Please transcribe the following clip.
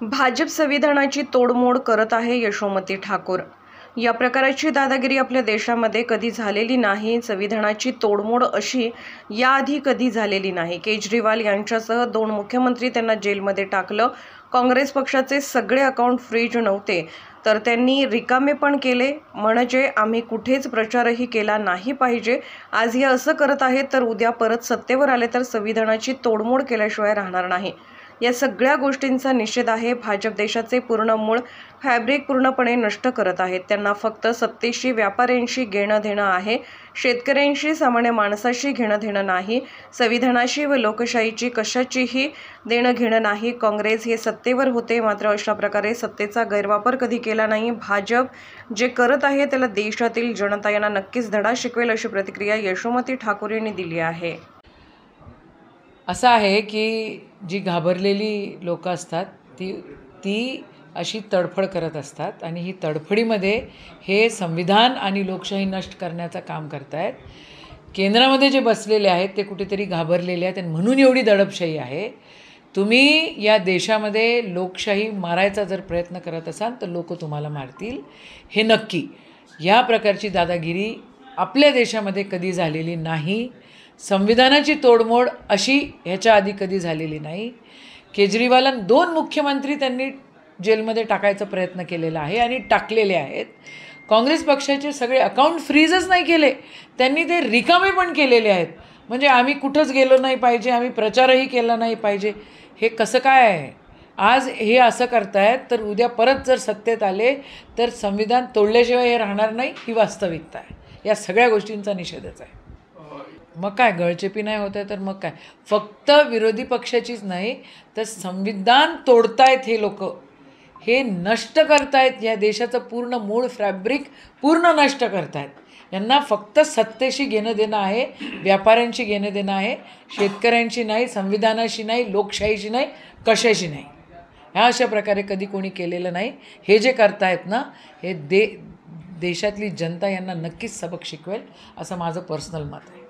भाजप संविधानाची तोडमोड करत आहे यशोमती ठाकूर। या प्रकारची दादागिरी आपल्या देशामध्ये कधी झालेली नाही। संविधानाची तोडमोड अशी याआधी कधी झालेली नाही। केजरीवाल यांच्यासह 2 मुख्यमंत्री त्यांना जेलमध्ये टाकलं। काँग्रेस पक्षाचे सगळे अकाउंट फ्रीज नव्हते तर त्यांनी रिकामे पण केले, म्हणजे आम्ही कुठेच प्रचारही केला नाही पाहिजे। आज हे असं करत आहेत तर उद्या परत सत्तेवर आले तर संविधानाची तोडमोड केल्याशिवाय राहणार नाही। या सगळ्या गोष्टींचा निषेध आहे। भाजप देशाचे पूर्ण मूळ फॅब्रिक पूर्णपणे नष्ट करत आहेत। त्यांना फक्त सत्तेशी, व्यापाऱ्यांशी घेणं देणं आहे, शेतकऱ्यांशी, सामान्य माणसाशी घेणं देणं नाही, संविधानाशी व लोकशाहीची कशाचीही देणं घेणं नाही। काँग्रेस हे सत्तेवर होते मात्र अशा प्रकारे सत्तेचा गैरवापर कधी केला नाही। भाजप जे करत आहे त्याला देशातील जनता यांना नक्कीच धडा शिकवेल, अशी प्रतिक्रिया यशोमती ठाकूर यांनी दिली आहे। असं आहे की जी घाबरलेली लोक असतात ती अशी तडफड करत असतात आणि ही तडफडीमध्ये हे संविधान आणि लोकशाही नष्ट करण्याचं काम करतायत। केंद्रामध्ये जे बसलेले आहेत ते कुठेतरी घाबरलेले आहेत आणि म्हणून एवढी दडपशाही आहे। तुम्ही या देशामध्ये लोकशाही मारायचा जर प्रयत्न करत असाल तर लोक तुम्हाला मारतील, हे नक्की। या प्रकारची दादागिरी आपल्या देशामध्ये कधी झालेली नाही। संविधानाची तोडमोड अशी ह्याच्या आधी कधी झालेली नाही। केजरीवालांना 2 मुख्यमंत्री त्यांनी जेलमध्ये टाकायचा प्रयत्न केलेला आहे आणि टाकलेले आहेत। काँग्रेस पक्षाचे सगळे अकाउंट फ्रीजच नाही केले, त्यांनी ते रिकामे पण केलेले आहेत। म्हणजे आम्ही कुठंच गेलो नाही पाहिजे, आम्ही प्रचारही केला नाही पाहिजे, हे कसं काय आहे? आज हे असं करतायत तर उद्या परत जर सत्तेत आले तर संविधान तोडल्याशिवाय हे राहणार नाही, ही वास्तविकता आहे। या सगळ्या गोष्टींचा निषेधच आहे। मग काय गळचेपी नाही होत आहे तर मग काय? फक्त विरोधी पक्षाचीच नाही तर संविधान तोडतायत हे लोक, हे नष्ट करतायत। या देशाचं पूर्ण मूळ फॅब्रिक पूर्ण नष्ट करतायत। यांना फक्त सत्तेशी घेणं देणं आहे, व्यापाऱ्यांशी घेणं देणं आहे, शेतकऱ्यांशी नाही, संविधानाशी नाही, लोकशाहीशी नाही, कशाशी नाही। ह्या अशा प्रकारे कधी कोणी केलेलं नाही। हे जे करतायत ना, हे देशातली जनता यांना नक्कीच सबक शिकवेल, असं माझं पर्सनल मत आहे।